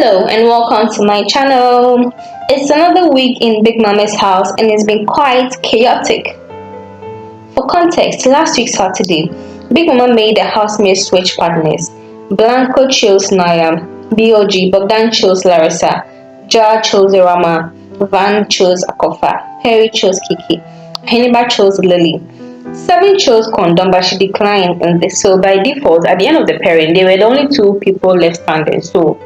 Hello and welcome to my channel. It's another week in Big Mama's house and it's been quite chaotic. For context, last week Saturday, Big Mama made the housemates switch partners. Blanco chose Naya, BOG Bogdan chose Larissa, Jar chose Rama, Van chose Akofa, Perry chose Kiki, Heniba chose Lily. Seven chose Kondon, but she declined, and so by default, at the end of the pairing, there were only two people left standing. So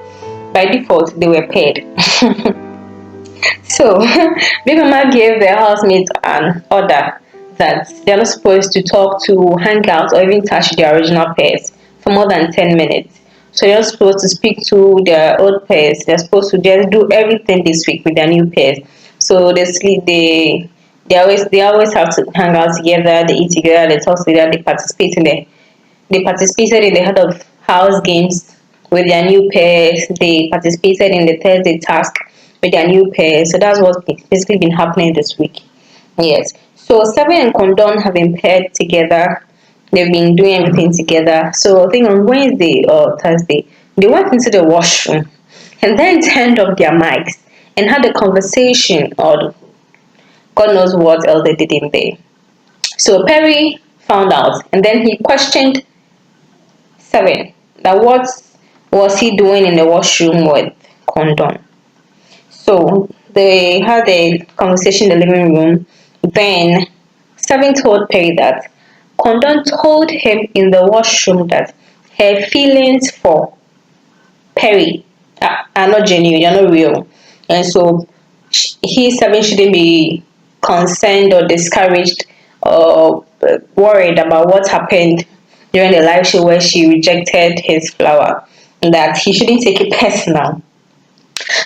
by default, they were paired. So Big Mama gave their housemates an order that they're not supposed to talk, to hang out, or even touch their original pairs for more than 10 minutes. So they're not supposed to speak to their old pairs. They're supposed to just do everything this week with their new pairs. So they sleep, they always have to hang out together, they eat together, they talk together, they participated in the head of house games with their new pairs. They participated in the Thursday task with their new pairs. So that's what's basically been happening this week. Yes. So Seven and Kondon have been paired together. They've been doing everything together. So I think on Wednesday or Thursday, they went into the washroom and then turned off their mics and had a conversation, or God knows what else they did in there. So Perry found out and then he questioned Seven that what was he doing in the washroom with Kondon. So they had a conversation in the living room. Then Seven told Perry that Kondon told him in the washroom that her feelings for Perry are not genuine, they're not real. And so Seven shouldn't be concerned or discouraged or worried about what happened during the live show where she rejected his flower, that he shouldn't take it personal.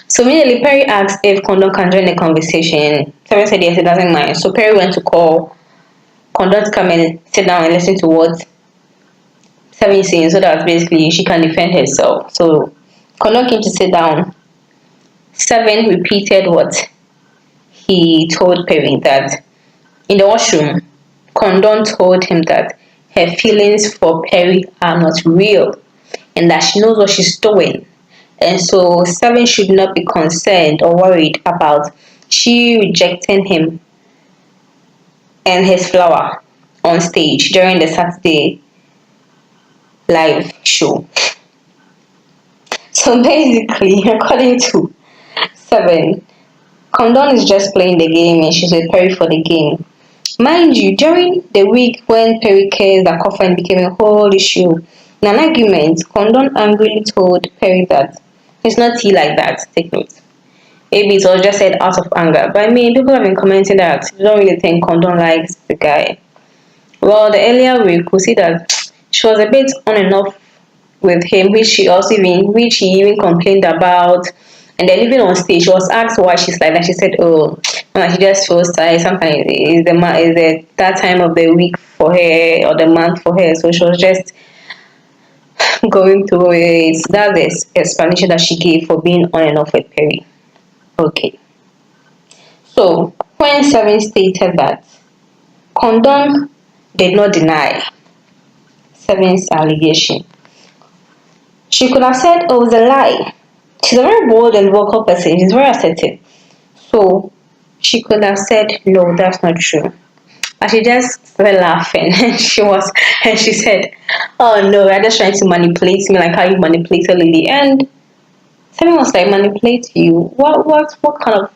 So immediately Perry asked if Kondon can join the conversation. Seven said yes, he doesn't mind. So Perry went to call Kondon to come and sit down and listen to what Seven is saying, so that basically she can defend herself. So Kondon came to sit down. Seven repeated what he told Perry, that in the washroom, Kondon told him that her feelings for Perry are not real and that she knows what she's doing. And so Seven should not be concerned or worried about she rejecting him and his flower on stage during the Saturday live show. So basically, according to Seven, Kondon is just playing the game and she's with Perry for the game. Mind you, during the week when Perry cares that coffin became a whole issue, in an argument, Kondon angrily told Perry that it's not tea like that. Take note. Maybe it was just said out of anger. But I mean, people have been commenting that they don't really think Kondon likes the guy. Well, the earlier we could see that she was a bit on and off with him, which he even complained about. And then even on stage, she was asked why she's like that. She said, "Oh, she just feels tired. Sometimes is the that time of the week for her or the month for her." So she was just going through it. That's the explanation that she gave for being on and off with Perry. Okay. So when Seven stated that Kondon did not deny Seven's allegation, she could have said, "Oh, it was a lie." She's a very bold and vocal person. She's very assertive. So she could have said, "No, that's not true." But she just started laughing. And she said, "Oh no, you're just trying to manipulate me like how you manipulated Lily." And Seven was like, "Manipulate you? What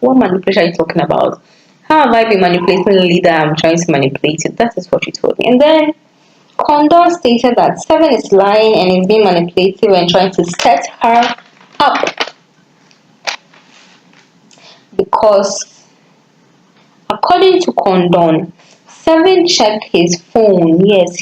manipulation are you talking about? How have I been manipulating Lily that I'm trying to manipulate you?" That is what she told me. And then Kondon stated that Seven is lying and is being manipulative and trying to set her up because, according to Kondon, Seven checked his phone. Yes,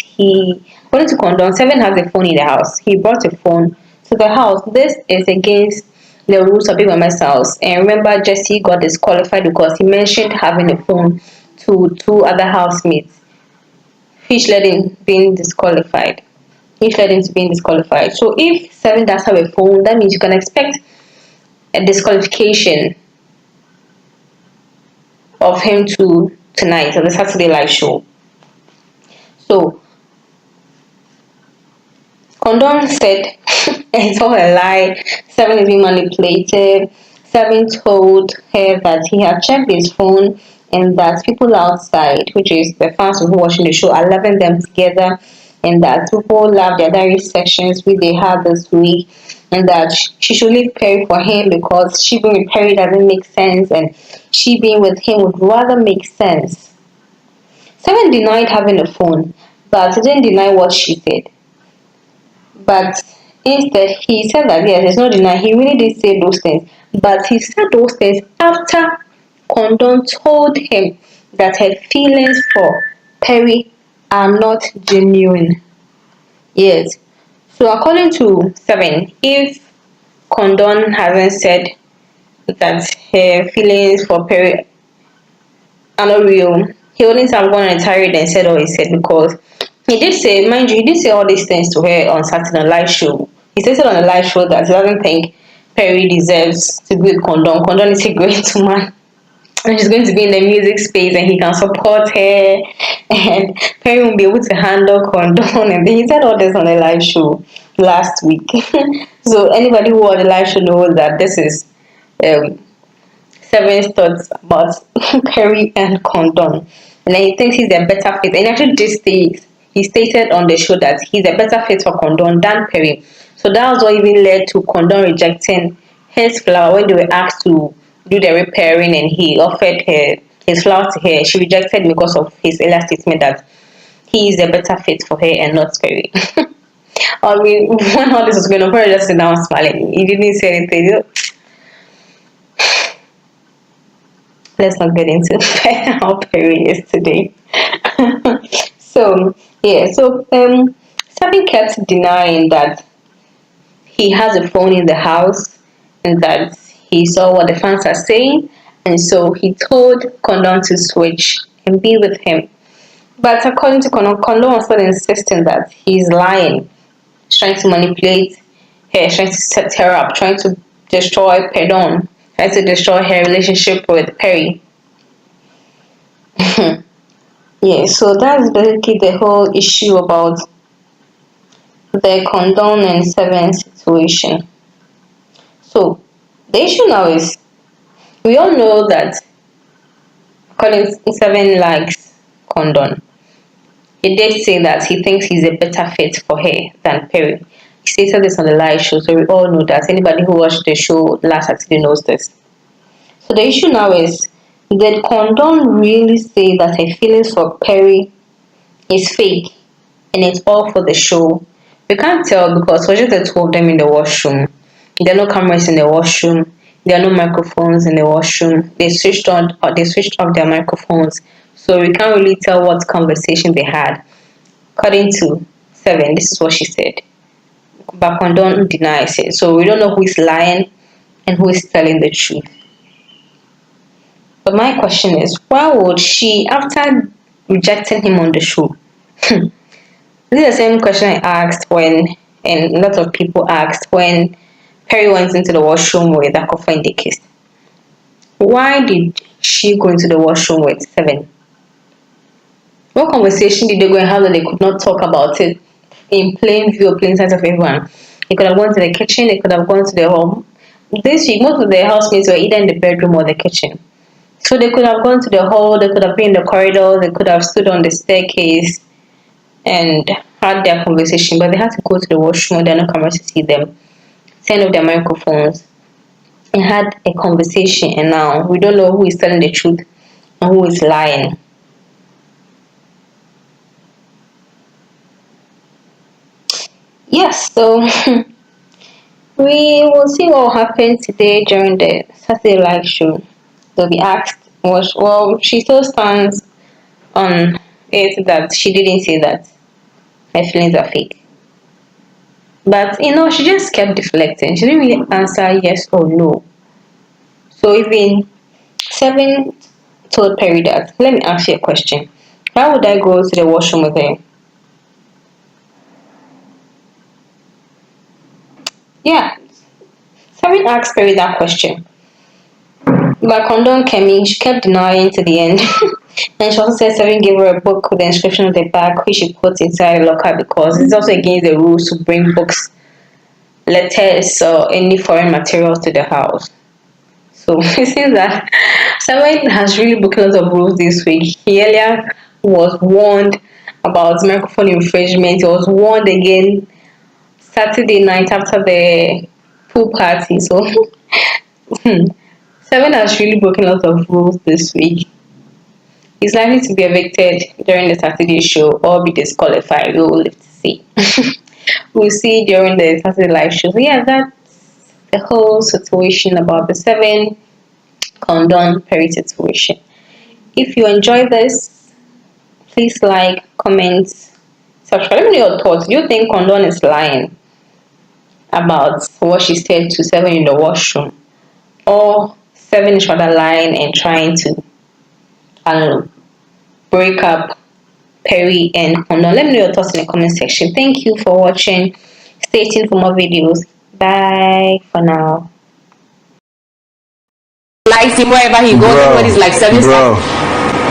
according to Kondon, Seven has a phone in the house. He brought a phone to the house. This is against the rules of Big Mama's house. And remember, Jesse got disqualified because he mentioned having a phone to two other housemates, which led him being disqualified. So if Seven does have a phone, that means you can expect a disqualification of him tonight on the Saturday live show. So Kondon said It's all a lie. Seven is being manipulated. Seven told her that he had checked his phone and that people outside, which is the fans who were watching the show, are loving them together, and that people love their diary sections which they had this week, and that she should leave Perry for him because she being with Perry doesn't make sense, and she being with him would rather make sense. Seven denied having a phone, but he didn't deny what she said. But instead, he said that yes, there's no denying he really did say those things. But he said those things after Kondon told him that her feelings for Perry are not genuine. Yes. So according to Seven, if Kondon hasn't said that her feelings for Perry are not real, he wouldn't have gone and tarried and said all he said, because he did say, mind you, he did say all these things to her on Saturday Live Show. He said on a live show that he doesn't think Perry deserves to be with Kondon. Kondon is a great man. And she's going to be in the music space and he can support her, and Perry won't be able to handle Kondon. And then he said all this on a live show last week. So anybody who watched the live show knows that this is um, Seven's thoughts about Perry and Kondon. And then he thinks he's a better fit. And actually this state, he stated on the show that he's a better fit for Kondon than Perry. So that was what even led to Kondon rejecting his flower when they were asked to do the repairing, and he offered her his flower to her. She rejected because of his earlier statement that he is a better fit for her and not Perry. I mean, when all this was going on, Perry just sat down smiling. He didn't say anything. Let's not get into how Perry is today. So yeah, so Sabin kept denying that he has a phone in the house and that he saw what the fans are saying, and so he told Kondon to switch and be with him. But according to Kondon, Kondon was still insisting that he's lying, trying to manipulate her, trying to set her up, trying to destroy Perdon, trying to destroy her relationship with Perry. Yeah, so that's basically the whole issue about the Kondon and Seven situation. So the issue now is, we all know that Colin Seven likes Kondon. He did say that he thinks he's a better fit for her than Perry. He stated this on the live show, so we all know that. Anybody who watched the show last Saturday knows this. So the issue now is, did Kondon really say that her feelings for Perry is fake and it's all for the show? We can't tell because for just the two of them in the washroom. There are no cameras in the washroom. There are no microphones in the washroom. They switched on or they switched off their microphones. So we can't really tell what conversation they had. According to Seven, this is what she said. But Kondon denies it. So we don't know who is lying and who is telling the truth. But my question is, why would she, after rejecting him on the show, this is the same question I asked when, and a lot of people asked when Perry went into the washroom with Akofa and they kissed. Why did she go into the washroom with Seven? What conversation did they go and have that they could not talk about it in plain view, plain sight of everyone? They could have gone to the kitchen, they could have gone to the home. This week, most of the housemates were either in the bedroom or the kitchen. So they could have gone to the hall, they could have been in the corridor, they could have stood on the staircase and had their conversation, but they had to go to the washroom, there are no cameras to see them, turn off their microphones, and had a conversation, and now we don't know who is telling the truth and who is lying. Yes, so we will see what will happen today during the Saturday live show. They'll be asked, well, she still stands on it that she didn't say that her feelings are fake. But she just kept deflecting. She didn't really answer yes or no. So even Seven told Perry that, let me ask you a question. Why would I go to the washroom with her? Yeah. Seven asked Perry that question. But Kondon came in, she kept denying to the end. And she also said Seven gave her a book with the inscription on the back, which she put inside the locker because it's also against the rules to bring books letters or any foreign materials to the house. So it seems that Seven has really broken a lot of rules this week. He earlier was warned about microphone infringement. He was warned again Saturday night after the pool party. So Seven has really broken a lot of rules this week. He's likely to be evicted during the Saturday show or be disqualified. We will live to see. We'll see during the Saturday live show. So yeah, that's the whole situation about the Seven Kondon Perry situation. If you enjoy this, please like, comment, subscribe. Let me know your thoughts. Do you think Kondon is lying about what she said to Seven in the washroom? Or Seven is rather lying and trying to, I don't know, break up Perry and Kondon? Let me know your thoughts in the comment section. Thank you for watching. Stay tuned for more videos. Bye for now. Likes him wherever he goes, everybody's like Seven Bro,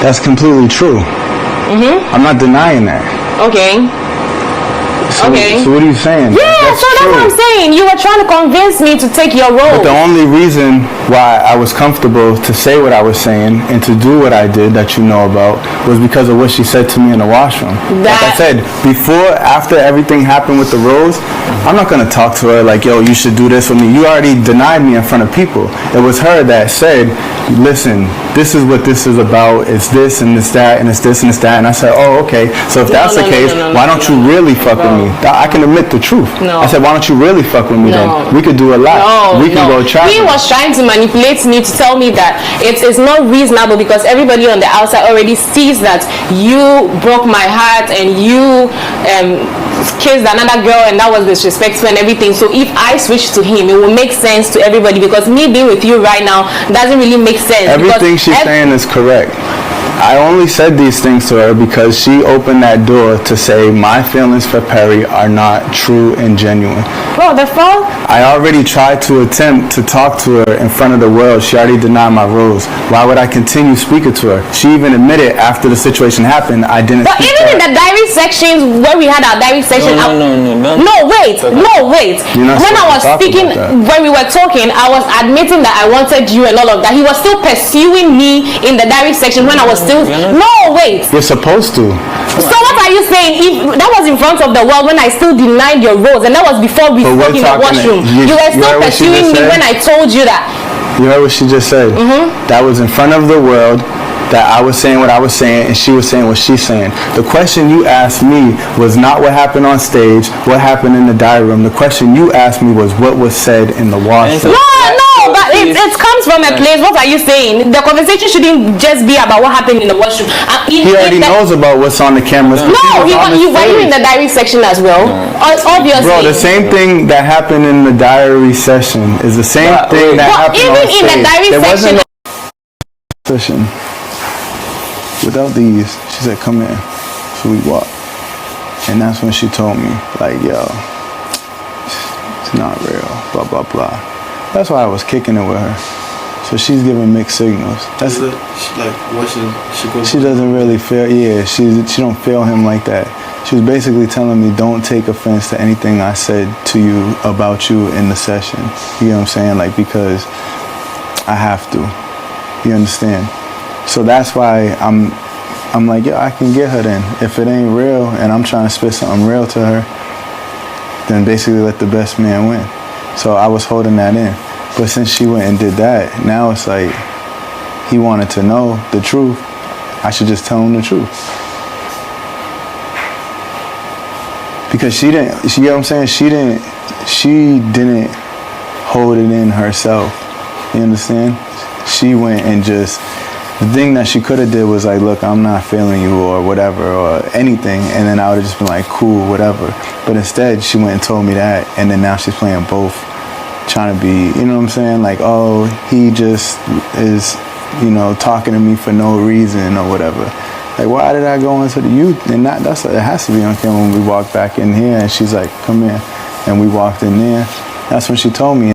that's completely true. I'm not denying that. Okay. So what are you saying? Yeah, that's what I'm saying. You were trying to convince me to take your role. But the only reason why I was comfortable to say what I was saying and to do what I did that you know about was because of what she said to me in the washroom. Like I said, after everything happened with the rose, I'm not going to talk to her like, yo, you should do this with me. You already denied me in front of people. It was her that said, listen, this is what this is about. It's this and it's that and it's this and it's that. And I said, oh, okay. So if that's the case, why don't you really fuck with me? I can admit the truth. I said, why don't you really fuck with me then? We could do a lot. We can go travel. He was trying to manipulate me to tell me that it's not reasonable because everybody on the outside already sees that you broke my heart and you kissed another girl and that was disrespectful and everything. So if I switch to him, it will make sense to everybody because me being with you right now doesn't really make sense. Everything she's saying is correct. I only said these things to her because she opened that door to say my feelings for Perry are not true and genuine. Bro, the phone? I already tried to attempt to talk to her in front of the world. She already denied my rose. Why would I continue speaking to her? She even admitted after the situation happened, I didn't. But even in the diary sections where we had our diary section, no, wait. When I was speaking, when we were talking, I was admitting that I wanted you and all of that. He was still pursuing me in the diary section when I was still. No, wait. You're supposed to. So what are you saying? If that was in front of the world when I still denied your rose, and that was before we spoke in the washroom, you were still pursuing me when I told you that. You heard what she just said? That was in front of the world. That I was saying what I was saying and she was saying what she's saying. The question you asked me was not what happened on stage, what happened in the diary room. The question you asked me was what was said in the washroom. No, but it comes from a place. What are you saying? The conversation shouldn't just be about what happened in the washroom. He already knows about what's on the cameras. No, were you in the diary section as well? Obviously. Bro, the same thing that happened in the diary session is the same thing that happened on stage. Even in the diary section. Without these, she said, come in. So we walked. And that's when she told me, like, yo, it's not real, blah, blah, blah. That's why I was kicking it with her. So she's giving mixed signals. That's like, what she doesn't really feel, she don't feel him like that. She was basically telling me, don't take offense to anything I said to you about you in the session. You know what I'm saying? Like, because I have to. You understand? So that's why I'm like, yo, I can get her then. If it ain't real and I'm trying to spit something real to her, then basically let the best man win. So I was holding that in. But since she went and did that, now it's like he wanted to know the truth. I should just tell him the truth. Because she didn't, you know what I'm saying? She didn't hold it in herself. You understand? She went and just, the thing that she could have did was like, look, I'm not feeling you or whatever or anything. And then I would have just been like, cool, whatever. But instead, she went and told me that. And then now she's playing both, trying to be, you know what I'm saying? Like, oh, he just is, you know, talking to me for no reason or whatever. Like, why did I go into the youth? And that's it has to be on camera when we walked back in here. And she's like, come in. And we walked in there. That's when she told me.